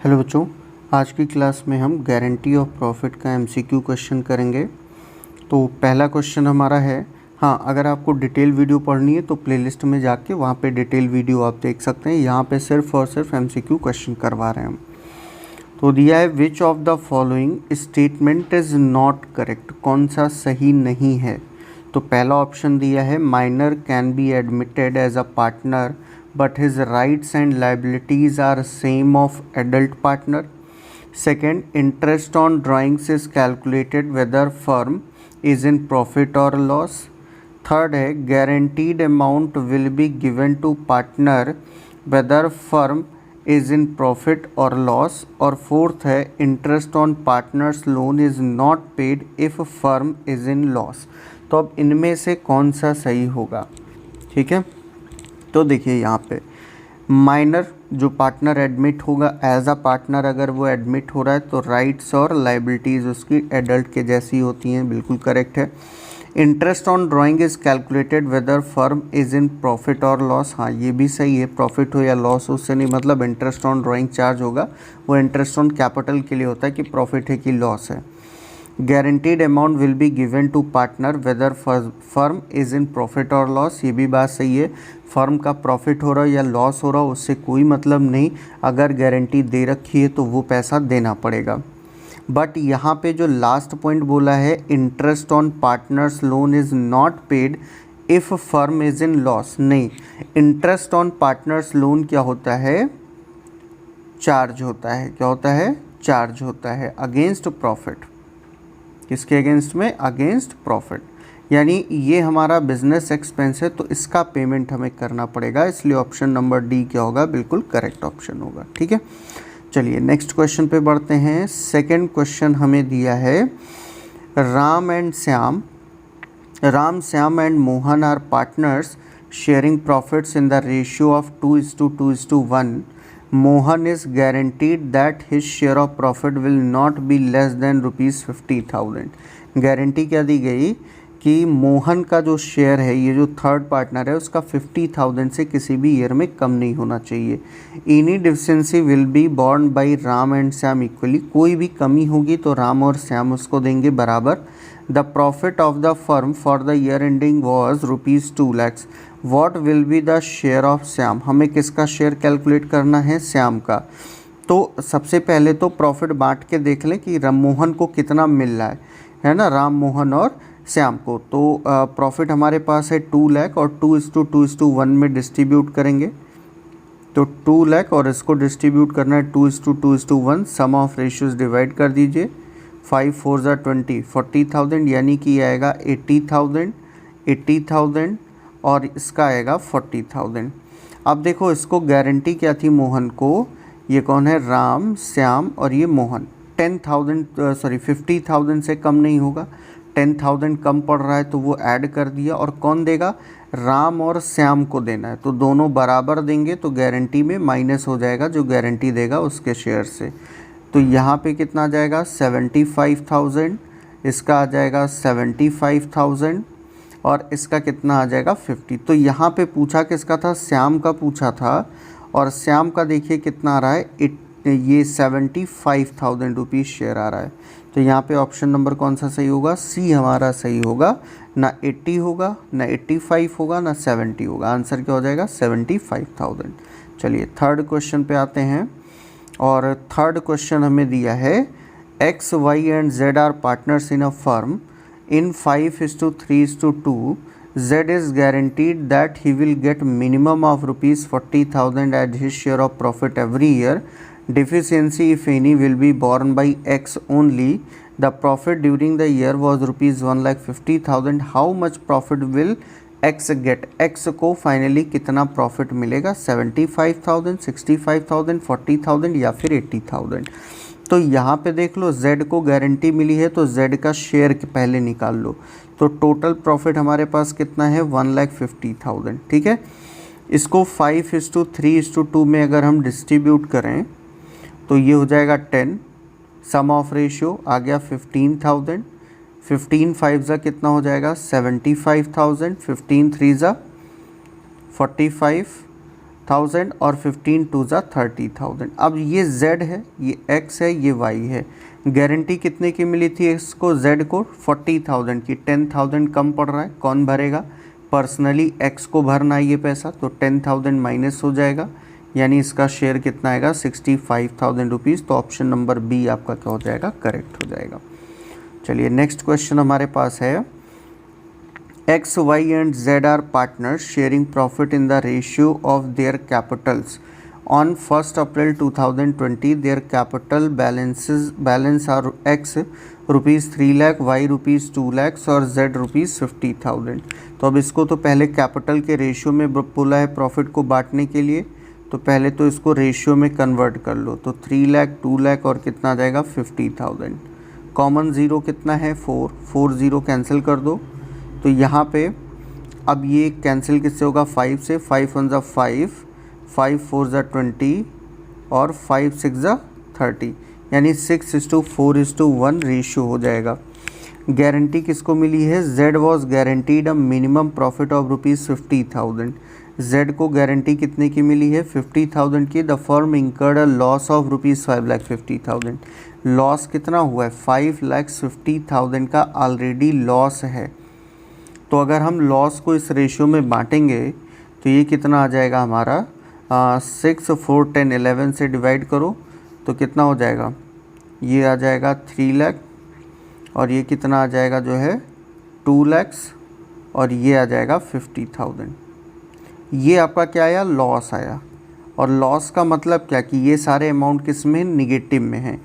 Hello बच्चों, आज की क्लास में हम गारंटी ऑफ प्रॉफिट का एमसीक्यू क्वेश्चन करेंगे। तो पहला क्वेश्चन हमारा है, हाँ अगर आपको डिटेल वीडियो पढ़नी है तो प्लेलिस्ट में जाके वहाँ पे डिटेल वीडियो आप देख सकते हैं। यहाँ पे सिर्फ और सिर्फ एमसीक्यू क्वेश्चन करवा रहे हैं हम। तो दिया है which of the following statement is not correct, कौन सा सही नहीं है। तो पहला ऑप्शन दिया है minor can be admitted as a partner but his rights and liabilities are same of adult partner. Second, interest on drawings is calculated whether firm is in profit or loss. Third है guaranteed amount will be given to partner whether firm is in profit or loss. और fourth है interest on partner's loan is not paid if firm is in loss. तो अब इनमें से कौन सा सही होगा, ठीक है। तो देखिए यहाँ पे माइनर जो पार्टनर एडमिट होगा एज अ पार्टनर, अगर वो एडमिट हो रहा है तो राइट्स और लाइबिलिटीज़ उसकी एडल्ट के जैसी होती हैं, बिल्कुल करेक्ट है। Interest on drawing is calculated whether firm is in profit और लॉस, हाँ ये भी सही है। प्रॉफिट हो या लॉस हो उससे नहीं मतलब, इंटरेस्ट ऑन ड्राइंग चार्ज होगा वो इंटरेस्ट ऑन कैपिटल के लिए होता है कि प्रॉफिट है कि लॉस है। Guaranteed amount will be given to partner whether firm is in profit और लॉस, ये भी बात सही है। फर्म का प्रॉफिट हो रहा हो या लॉस हो रहा हो उससे कोई मतलब नहीं, अगर गारंटी दे रखी है तो वो पैसा देना पड़ेगा। बट यहाँ पे जो लास्ट पॉइंट बोला है interest on partners loan is not paid if firm is in loss, नहीं, इंटरेस्ट ऑन पार्टनर्स लोन क्या होता है, चार्ज होता है। क्या होता है, चार्ज होता है अगेंस्ट प्रॉफिट। किसके अगेंस्ट में, अगेंस्ट प्रॉफिट। यानी ये हमारा बिजनेस एक्सपेंस है तो इसका पेमेंट हमें करना पड़ेगा, इसलिए ऑप्शन नंबर डी क्या होगा, बिल्कुल करेक्ट ऑप्शन होगा, ठीक है। चलिए नेक्स्ट क्वेश्चन पे बढ़ते हैं। सेकंड क्वेश्चन हमें दिया है Ram Shyam and Mohan are partners sharing profits in the ratio of 2:2:1. Mohan is guaranteed that his share of profit will not be less than ₹50,000. Guarantee क्या दी गई कि मोहन का जो शेयर है, ये जो थर्ड पार्टनर है, उसका 50,000 से किसी भी ईयर में कम नहीं होना चाहिए। Any deficiency will be born by Ram and Shyam equally, कोई भी कमी होगी तो राम और श्याम उसको देंगे बराबर। The profit of the firm for the year ending was ₹2 lakhs. What will be the share of Shyam, हमें किसका शेयर कैलकुलेट करना है, श्याम का। तो सबसे पहले तो प्रॉफिट बांट के देख लें कि मोहन को कितना मिल रहा है ना, राम मोहन और श्याम को। तो प्रॉफिट हमारे पास है 2 लाख और 2:2:1 में डिस्ट्रीब्यूट करेंगे। तो 2 लाख और इसको डिस्ट्रीब्यूट करना है 2:2:1, सम ऑफ रेशियोज डिवाइड कर दीजिए। 5 4 20, 40,000 यानी कि आएगा 80,000 और इसका आएगा 40,000। अब देखो इसको गारंटी क्या थी मोहन को, ये कौन है, राम श्याम और ये मोहन। 50,000 से कम नहीं होगा, 10,000 कम पड़ रहा है तो वो ऐड कर दिया। और कौन देगा, राम और श्याम को देना है, तो दोनों बराबर देंगे तो गारंटी में माइनस हो जाएगा जो गारंटी देगा उसके शेयर से। तो यहाँ पे कितना आ जाएगा 75,000, इसका आ जाएगा 75,000 और इसका कितना आ जाएगा 50। तो यहाँ पे पूछा किसका था, श्याम का पूछा था, और श्याम का देखिए कितना आ रहा है, ये 75,000 रुपीज़ शेयर आ रहा है। तो यहाँ पे ऑप्शन नंबर कौन सा सही होगा, सी हमारा सही होगा। ना 80 होगा, ना 85 होगा, ना 70 होगा, आंसर क्या हो जाएगा 75,000। चलिए थर्ड क्वेश्चन पे आते हैं। और थर्ड क्वेश्चन हमें दिया है X, Y and Z are partners in a firm in 5:3:2. Z is guaranteed that he will get minimum of ₹40,000 as his share of profit every year. Deficiency, if any, will be borne by X only. The profit during the year was ₹1,50,000. How much profit will X get? X को finally कितना profit मिलेगा, 75,000, 65,000, 40,000 या फिर 80,000। तो यहाँ पे देख लो Z को गारंटी मिली है तो Z का शेयर पहले निकाल लो। तो टोटल प्रॉफिट हमारे पास कितना है 1,50,000, ठीक है। इसको 5:3:2 में अगर हम डिस्ट्रीब्यूट करें तो ये हो जाएगा 10, सम ऑफ रेशियो आ गया 15,000, 15 5 कितना हो जाएगा 75,000, 15 3 45, 1000 और 15 टू ज़ा 30,000। अब ये z है, ये x है, ये y है। गारंटी कितने की मिली थी इसको, z को 40,000 की। 10,000 कम पड़ रहा है, कौन भरेगा, पर्सनली x को भरना है ये पैसा, तो 10,000 माइनस हो जाएगा, यानी इसका शेयर कितना आएगा 65,000 रुपीज़। तो ऑप्शन नंबर बी आपका क्या हो जाएगा, करेक्ट हो जाएगा। चलिए नेक्स्ट क्वेश्चन हमारे पास है, x y and z are partners sharing profit in the ratio of their capitals on 1 April 2020। Their capital balance are x rupees 3 lakh, y rupees 2 lakh और जेड रुपीज़ 50,000। तो अब इसको तो पहले कैपिटल के रेशियो में बोला है प्रॉफिट को बांटने के लिए, तो पहले तो इसको रेशियो में कन्वर्ट कर लो। तो 3 लाख, 2 लाख और कितना आ जाएगा 50,000। कॉमन ज़ीरो कितना है 4, 4 ज़ीरो कैंसिल कर दो। तो यहाँ पे अब ये कैंसिल किससे होगा 5 से, 5 1 ज़ा 5, 5 4 ज़ा 20 और 5 6 ज़ा 30, यानी 6:4:1 रेशियो हो जाएगा। गारंटी किसको मिली है, Z was guaranteed a minimum profit of rupees 50,000। Z को गारंटी कितने की मिली है 50,000 की। The firm incurred a loss of rupees 5,50,000। Loss कितना हुआ है 5,50,000 का ऑलरेडी लॉस है। तो अगर हम लॉस को इस रेशियो में बांटेंगे तो ये कितना आ जाएगा हमारा 6 4 10 11 से डिवाइड करो तो कितना हो जाएगा, ये आ जाएगा 3 लाख और ये कितना आ जाएगा जो है 2 लाख और ये आ जाएगा 50,000। ये आपका क्या आया, लॉस आया। और लॉस का मतलब क्या कि ये सारे अमाउंट किस में, निगेटिव में है।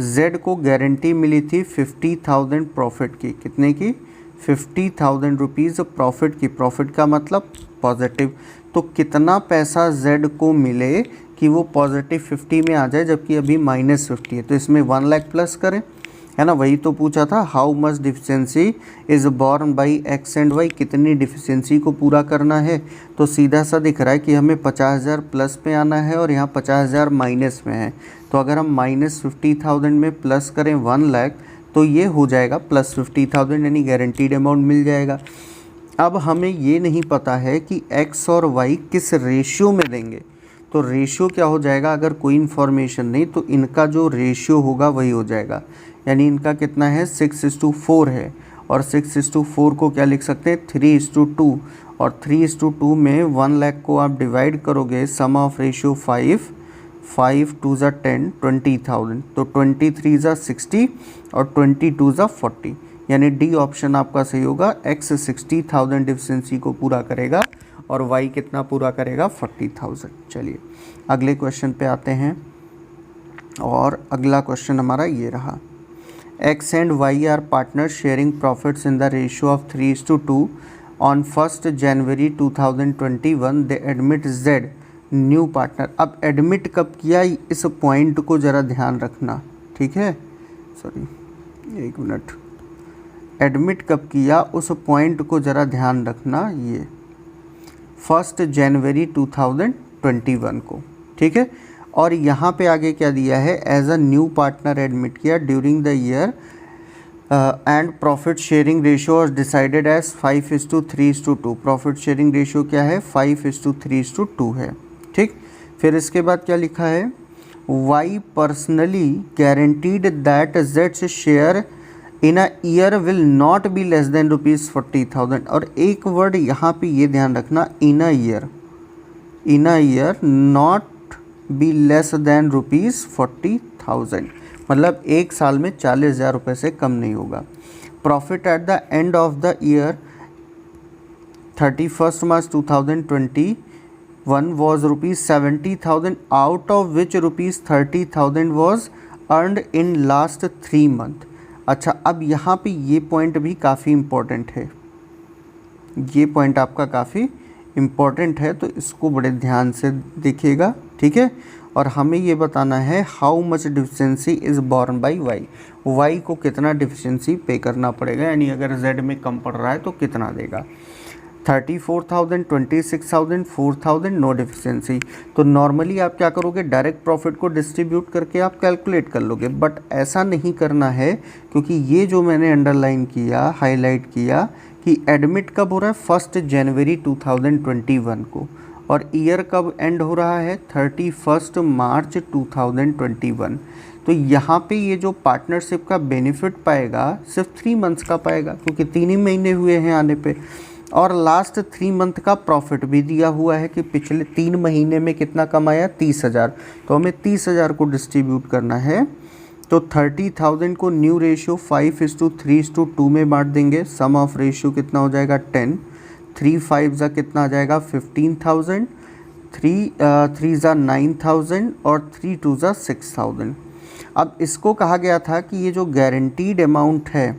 Z को गारंटी मिली थी 50,000 प्रॉफिट की, कितने की 50,000 रुपीज़ प्रॉफिट की। प्रॉफिट का मतलब पॉजिटिव। तो कितना पैसा Z को मिले कि वो पॉजिटिव 50 में आ जाए, जबकि अभी -50 है। तो इसमें 1 लाख प्लस करें, है ना, वही तो पूछा था। How much deficiency is borne by x and y, कितनी डिफिशियंसी को पूरा करना है। तो सीधा सा दिख रहा है कि हमें 50,000 प्लस में आना है और यहाँ 50,000 माइनस में है। तो अगर हम -50,000 में प्लस करें 1 लाख तो ये हो जाएगा +50,000, यानी गारंटीड अमाउंट मिल जाएगा। अब हमें ये नहीं पता है कि x और y किस रेशियो में देंगे। तो रेशियो क्या हो जाएगा, अगर कोई इन्फॉर्मेशन नहीं तो इनका जो रेशियो होगा वही हो जाएगा। यानी इनका कितना है 6:4 है और 6:4 को क्या लिख सकते हैं 3:2 और 3:2 में 1 लाख को आप डिवाइड करोगे, सम ऑफ रेशियो 5, 5 2 ज़ा 10, 20,000। तो 23 ज़ा 60 और 22 ज़ा 40, यानी डी ऑप्शन आपका सही होगा। x 60,000 डिफिशियंसी को पूरा करेगा और y कितना पूरा करेगा 40,000। चलिए अगले क्वेश्चन पे आते हैं और अगला क्वेश्चन हमारा ये रहा, x and y are partner sharing profits in the ratio of 3:2 on 1 January 2021। They admit z new partner. अब एडमिट कब किया, इस पॉइंट को ज़रा ध्यान रखना, ठीक है, सॉरी 1 मिनट। एडमिट कब किया उस पॉइंट को ज़रा ध्यान रखना, ये 1 जनवरी 2021 को, ठीक है। और यहाँ पे आगे क्या दिया है, as a new partner admitted किया during the year and profit sharing ratio was decided as 5:3:2। Profit sharing ratio क्या है 5:3:2 है, ठीक। फिर इसके बाद क्या लिखा है, वाई पर्सनली गारंटीड दैट जेड्स share in a year will not be less than ₹40,000। और एक वर्ड यहाँ पे ये ध्यान रखना, in a year not be less than ₹40,000, मतलब एक साल में 40,000 रुपये से कम नहीं होगा। Profit at the end of the year 31 March 2021 was ₹70,000, out of which ₹30,000 was earned in last 3 month। अच्छा, अब यहाँ पे ये पॉइंट भी काफ़ी इम्पोर्टेंट है, ये पॉइंट आपका काफ़ी इम्पोर्टेंट है, तो इसको बड़े ध्यान से देखिएगा, ठीक है। और हमें ये बताना है how much deficiency is borne by y, y को कितना डिफिशियंसी पे करना पड़ेगा, यानी अगर जेड में कम पड़ रहा है तो कितना देगा। 34,000, 26,000, 4,000, नो डिफिशियंसी। तो नॉर्मली आप क्या करोगे, डायरेक्ट प्रॉफिट को डिस्ट्रीब्यूट करके आप कैलकुलेट कर लोगे, बट ऐसा नहीं करना है, क्योंकि ये जो मैंने अंडरलाइन किया, हाईलाइट किया कि एडमिट कब हो रहा है 1 जनवरी 2021 को, और ईयर कब एंड हो रहा है 31 मार्च 2021। तो यहाँ पे ये जो पार्टनरशिप का बेनिफिट पाएगा सिर्फ 3 मंथ्स का पाएगा, क्योंकि 3 ही महीने हुए हैं आने पे, और लास्ट 3 मंथ का प्रॉफिट भी दिया हुआ है कि पिछले 3 महीने में कितना कमाया 30,000। तो हमें 30,000 को डिस्ट्रीब्यूट करना है, तो 30,000 को न्यू रेशियो 5:3:2 में बांट देंगे। सम ऑफ रेशियो कितना हो जाएगा 10, 3 5 जा कितना आ जाएगा 15,000, 3 जा 9,000 और 3 2 जा 6,000। अब इसको कहा गया था कि ये जो गारंटीड अमाउंट है,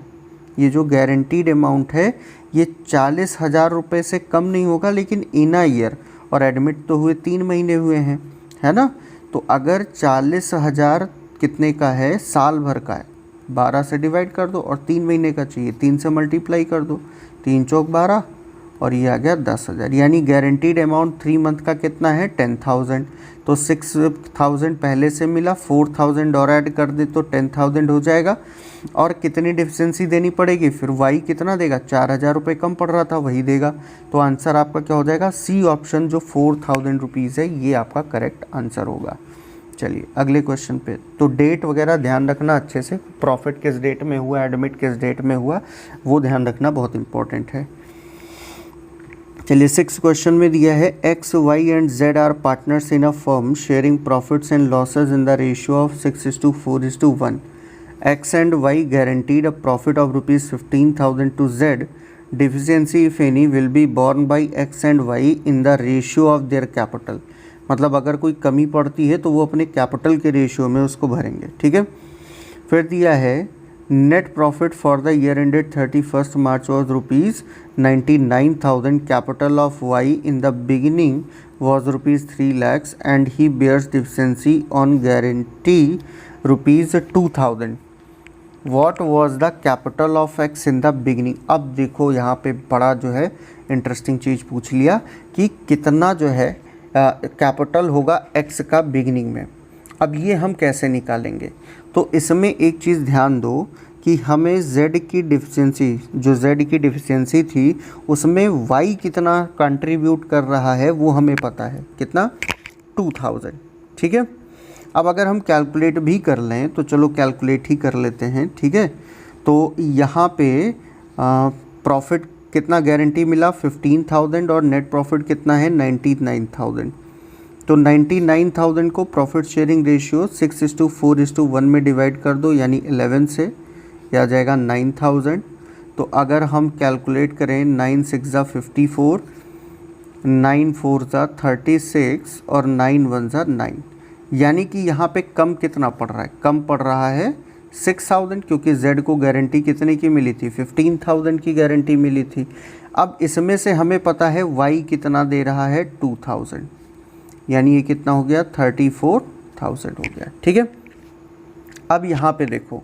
ये जो गारंटीड अमाउंट है ये 40,000 रुपये से कम नहीं होगा, लेकिन इन अ ईयर, और एडमिट तो हुए 3 महीने हुए हैं, है ना। तो अगर 40,000 कितने का है, साल भर का है, 12 से डिवाइड कर दो, और 3 महीने का चाहिए 3 से मल्टीप्लाई कर दो, 3 चौक 12 और ये आ गया 10,000। यानी गारंटीड अमाउंट 3 मंथ का कितना है 10,000। तो 6,000 पहले से मिला, 4,000 और ऐड कर दे तो 10,000 हो जाएगा। और कितनी डिफिशेंसी देनी पड़ेगी, फिर वाई कितना देगा, 4,000 रुपये कम पड़ रहा था वही देगा। तो आंसर आपका क्या हो जाएगा, सी ऑप्शन जो 4,000 रुपीज़ है ये आपका करेक्ट आंसर होगा। चलिए अगले क्वेश्चन पे। तो डेट वगैरह ध्यान रखना अच्छे से, प्रॉफिट किस डेट में हुआ, एडमिट किस डेट में हुआ, वो ध्यान रखना बहुत इंपॉर्टेंट है। चलिए 6 क्वेश्चन में दिया है x y and z are partners in a firm sharing profits and losses in the ratio of 6:4:1। X and y guaranteed a profit of rupees 15,000 to Z. Deficiency if any will be borne by X and Y in the ratio of their capital. मतलब अगर कोई कमी पड़ती है तो वो अपने capital के रेशियो में उसको भरेंगे, ठीक है। फिर दिया है net profit for the year ended 31 March was rupees 99,000, capital of y in the beginning was rupees 3 lakhs and he bears deficiency on guarantee rupees 2,000। What was the capital of x in the beginning. अब देखो यहाँ पे बड़ा जो है interesting चीज़ पूछ लिया कि कितना जो है कैपिटल होगा एक्स का बिगिनिंग में। अब ये हम कैसे निकालेंगे, तो इसमें एक चीज़ ध्यान दो कि हमें z की डिफिशिएंसी, जो z की डिफिशिएंसी थी उसमें y कितना कंट्रीब्यूट कर रहा है वो हमें पता है, कितना 2,000, ठीक है। अब अगर हम कैलकुलेट भी कर लें तो चलो कैलकुलेट ही कर लेते हैं, ठीक है। तो यहाँ पे प्रॉफिट कितना गारंटी मिला 15,000 और नेट प्रॉफिट कितना है 99,000। तो 99,000 को प्रॉफिट शेयरिंग रेशियो 6:4:1 में डिवाइड कर दो, यानी 11 से, यह आ जाएगा 9,000। तो अगर हम कैलकुलेट करें 9 6 जा 54, 9 4 जा 36 और 9 1 जा 9, यानी कि यहाँ पे कम कितना पड़ रहा है, कम पड़ रहा है 6,000, क्योंकि Z को गारंटी कितने की मिली थी 15,000 की गारंटी मिली थी। अब इसमें से हमें पता है Y कितना दे रहा है 2,000, यानी ये कितना हो गया 34,000 हो गया, ठीक है। अब यहाँ पे देखो,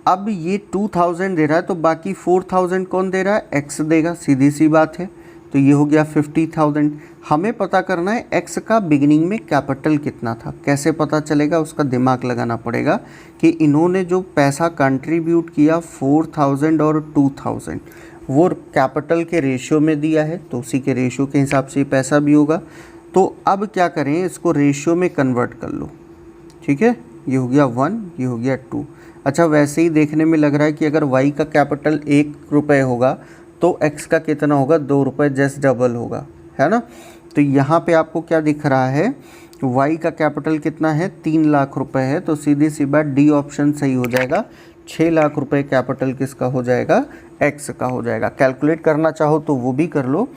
अब ये 2,000 दे रहा है तो बाकी 4,000 कौन दे रहा है, X देगा, सीधी सी बात है। तो ये हो गया 50,000। हमें पता करना है एक्स का बिगिनिंग में कैपिटल कितना था। कैसे पता चलेगा, उसका दिमाग लगाना पड़ेगा कि इन्होंने जो पैसा कंट्रीब्यूट किया 4,000 और 2,000 वो कैपिटल के रेशियो में दिया है, तो उसी के रेशियो के हिसाब से पैसा भी होगा। तो अब क्या करें, इसको रेशियो में कन्वर्ट कर लो, ठीक है। ये हो गया 1, ये हो गया 2। अच्छा, वैसे ही देखने में लग रहा है कि अगर वाई का कैपिटल 1 रुपये होगा तो एक्स का कितना होगा 2 रुपये, जस्ट डबल होगा, है ना। तो यहाँ पे आपको क्या दिख रहा है, वाई का कैपिटल कितना है 3 लाख रुपए है, तो सीधी सी बात डी ऑप्शन सही हो जाएगा। 6 लाख रुपए कैपिटल किसका हो जाएगा, एक्स का हो जाएगा। कैलकुलेट करना चाहो तो वो भी कर लो,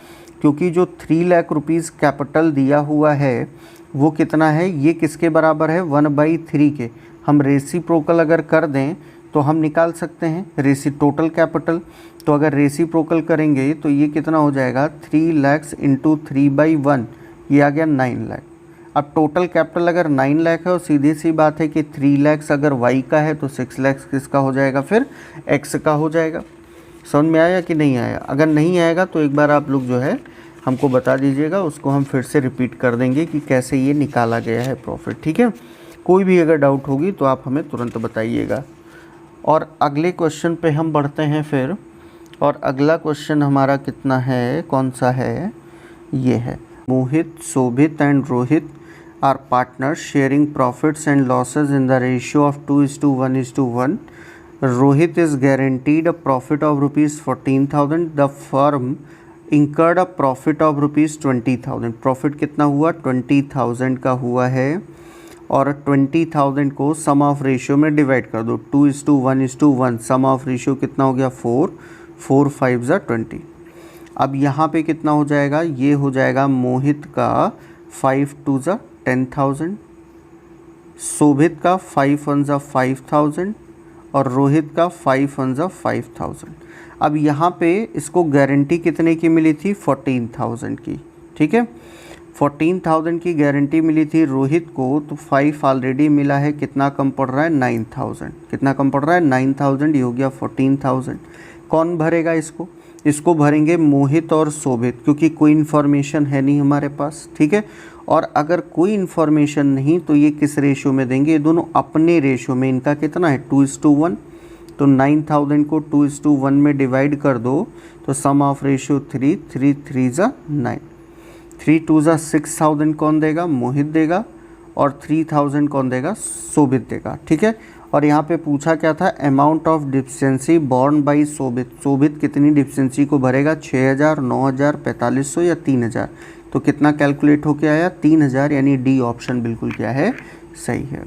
क्योंकि जो 3 लाख रुपीज़ कैपिटल दिया हुआ है वो कितना है, ये किसके बराबर है 1/3 के। हम रेसिप्रोकल अगर कर दें तो हम निकाल सकते हैं टोटल कैपिटल। तो अगर रेसिप्रोकल करेंगे तो ये कितना हो जाएगा 3 लाख इंटू 3/1, ये आ गया 9 लाख। अब टोटल कैपिटल अगर 9 लाख है और सीधी सी बात है कि 3 लाख अगर वाई का है तो 6 लाख किसका हो जाएगा, फिर एक्स का हो जाएगा। समझ में आया कि नहीं आया? अगर नहीं आएगा तो एक बार आप लोग जो है हमको बता दीजिएगा, उसको हम फिर से रिपीट कर देंगे कि कैसे ये निकाला गया है प्रॉफिट, ठीक है। कोई भी अगर डाउट होगी तो आप हमें तुरंत बताइएगा। और अगले क्वेश्चन पे हम बढ़ते हैं फिर, और अगला क्वेश्चन हमारा कितना है, कौन सा है, ये है। Mohit, Sobhit and Rohit are partners sharing profits and losses in the ratio of 2:1:1. Rohit is guaranteed a profit of rupees 14,000. The firm incurred a profit of rupees 20,000. Profit कितना हुआ? 20,000 का हुआ है और 20,000 को सम ऑफ रेशियो में divide कर दो 2:1:1. सम ऑफ रेशियो कितना हो गया? 4. 4 5 ज़ा 20. अब यहाँ पे कितना हो जाएगा? ये हो जाएगा मोहित का 5 2 ज़ा 10,000, शोभित का 5 1 ज़ा 5,000 और रोहित का 5 1 ज़ा 5,000. अब यहाँ पे इसको गारंटी कितने की मिली थी? 14,000 की. ठीक है, 14,000 की गारंटी मिली थी रोहित को, तो 5 ऑलरेडी मिला है. कितना कम पड़ रहा है? 9,000. कितना कम पड़ रहा है? 9,000. ये हो गया 14,000. कौन भरेगा इसको? इसको भरेंगे मोहित और शोभित, क्योंकि कोई इन्फॉर्मेशन है नहीं हमारे पास. ठीक है, और अगर कोई इन्फॉर्मेशन नहीं तो ये किस रेशियो में देंगे? ये दोनों अपने रेशियो में. इनका कितना है? 2:1. तो 9,000 को 2:1 में डिवाइड कर दो तो सम ऑफ रेशियो 3. 3 3 ज़ा 9. 3 2 ज़ा 6,000 कौन देगा? मोहित देगा. और 3,000 कौन देगा? शोभित देगा. ठीक है, और यहाँ पे पूछा क्या था? Amount of deficiency borne by Shobhit. Shobhit कितनी डिफिशेंसी को भरेगा? 6,000, 9,000, 4,500 या 3,000. तो कितना कैलकुलेट होके आया? 3,000. यानी डी ऑप्शन बिल्कुल क्या है? सही है.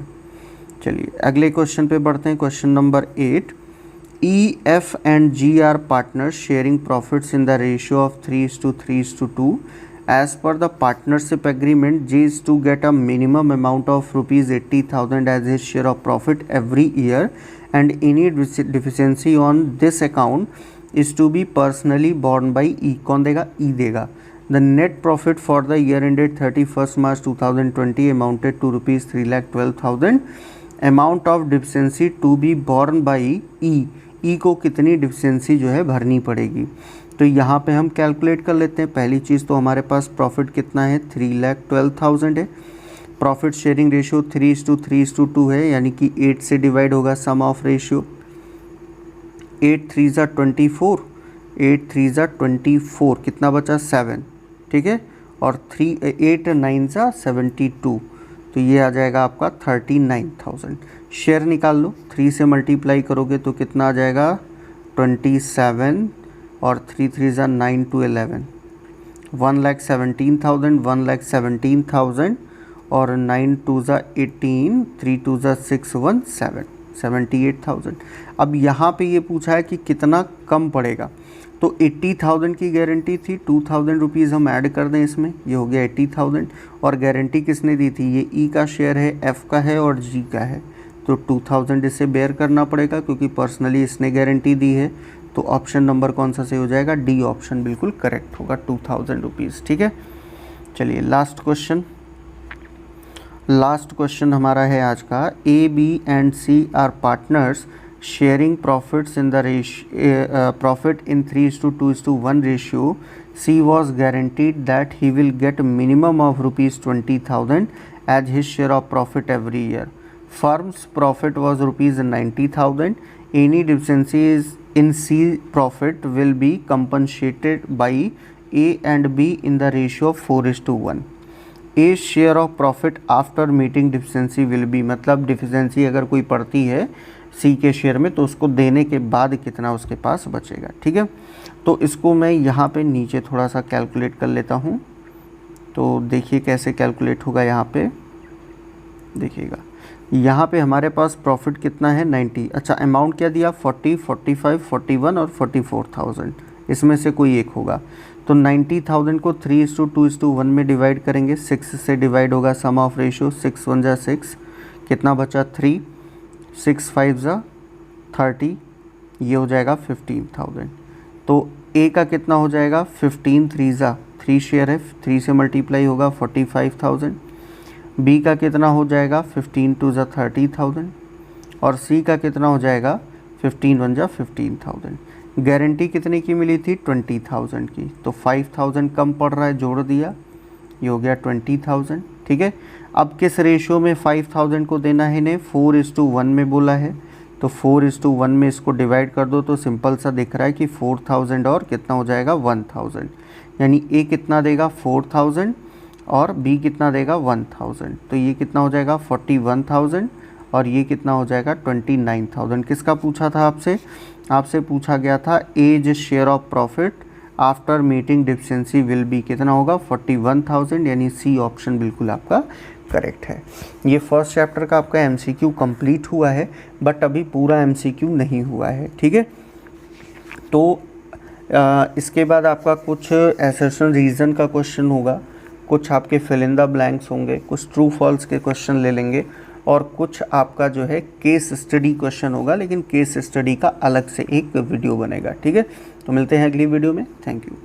चलिए अगले क्वेश्चन पे बढ़ते हैं. Question number 8. E, F and G are partners sharing profits in the ratio of 3:3:2. As per the partnership agreement, J is to get a minimum amount of rupees 80,000 as his share of profit every year, and any deficiency on this account is to be personally borne by E. कौन देगा? E देगा. The net profit for the year ended 31st March 2020 amounted to rupees 3,12,000. Amount of deficiency to be borne by E. ई को कितनी deficiency जो है भरनी पड़ेगी? तो यहाँ पे हम कैलकुलेट कर लेते हैं. पहली चीज़ तो हमारे पास प्रॉफिट कितना है? 3,12,000 है. प्रॉफिट शेयरिंग रेशियो 3:3:2 है, यानी कि 8 से डिवाइड होगा सम ऑफ रेशियो. 8 3 ज़ा 24. 8 3 ज़ा 24. कितना बचा? 7. ठीक है, और 8 9 ज़ा 72. तो ये आ जाएगा आपका 39,000. शेयर निकाल लो. 3 से मल्टीप्लाई करोगे तो कितना आ जाएगा? 27 और 3 3 ज़ा 9 2 11. 1,17,000, 1,17,000 और 9 2 ज़ा 18, 3 2 ज़ा 6 1 7, 78,000. अब यहाँ पे ये पूछा है कि कितना कम पड़ेगा. तो 80,000 की गारंटी थी. 2,000 रुपीज़ हम ऐड कर दें इसमें, ये हो गया 80,000. और गारंटी किसने दी थी? ये ई का शेयर है, एफ का है और जी का है. तो 2,000 इससे बेयर करना पड़ेगा क्योंकि पर्सनली इसने गारंटी दी है. तो ऑप्शन नंबर कौन सा सही हो जाएगा? डी ऑप्शन बिल्कुल करेक्ट होगा. 2,000 रुपीज़. ठीक है, चलिए लास्ट क्वेश्चन. लास्ट क्वेश्चन हमारा है आज का. A, B and C are partners sharing profits in the profit in 3:2:1 ratio. C was guaranteed that he will get a minimum of rupees 20,000 as his share of profit every year. Firm's profit was rupees 90,000. Any deficiencies in C profit will be compensated by A and B in the ratio of 4:1. A's share of profit after meeting deficiency will be, मतलब deficiency अगर कोई पड़ती है सी के share में तो उसको देने के बाद कितना उसके पास बचेगा. ठीक है, तो इसको मैं यहाँ पे नीचे थोड़ा सा कैलकुलेट कर लेता हूँ. तो देखिए कैसे कैलकुलेट होगा. यहाँ पे देखिएगा, यहाँ पे हमारे पास प्रॉफिट कितना है? 90. अच्छा, अमाउंट क्या दिया? 40, 45, 41 और 44,000. इसमें से कोई एक होगा. तो 90,000 को 3:2:1 में डिवाइड करेंगे. 6 से डिवाइड होगा सम ऑफ रेशियो. 6 1 ज़ा 6. कितना बचा? 3. 6 5 ज़ा 30. ये हो जाएगा 15,000. तो ए का कितना हो जाएगा? 15 3 ज़ा 3 शेयर है, 3 से मल्टीप्लाई होगा 45,000. बी का कितना हो जाएगा? 15 2 ज़ा 30,000. और सी का कितना हो जाएगा? 15 1 ज़ा 15,000. गारंटी कितने की मिली थी? 20,000 की. तो 5,000 कम पड़ रहा है, जोड़ दिया, ये हो गया 20,000. ठीक है, अब किस रेशियो में 5,000 को देना है इन्हें? 4:1 में बोला है. तो 4:1 में इसको डिवाइड कर दो तो सिंपल सा दिख रहा है कि 4,000 और कितना हो जाएगा? 1,000. यानी ए कितना देगा? 4,000 और बी कितना देगा 1000, तो ये कितना हो जाएगा 41,000 और ये कितना हो जाएगा 29,000। किसका पूछा था आपसे? आपसे पूछा गया था as share of profit after meeting deficiency will be, कितना होगा 41,000, यानी सी ऑप्शन बिल्कुल आपका करेक्ट है। ये फर्स्ट चैप्टर का आपका एमसीक्यू कंप्लीट हुआ है, बट अभी पूरा एमसीक्यू नहीं हुआ है, ठीक है। तो इसके बाद आपका कुछ एसर्शन रीज़न का क्वेश्चन होगा, कुछ आपके फिल इन द ब्लैंक्स होंगे, कुछ ट्रू फॉल्स के क्वेश्चन ले लेंगे और कुछ आपका जो है केस स्टडी क्वेश्चन होगा, लेकिन केस स्टडी का अलग से एक वीडियो बनेगा, ठीक है। तो मिलते हैं अगली वीडियो में, थैंक यू।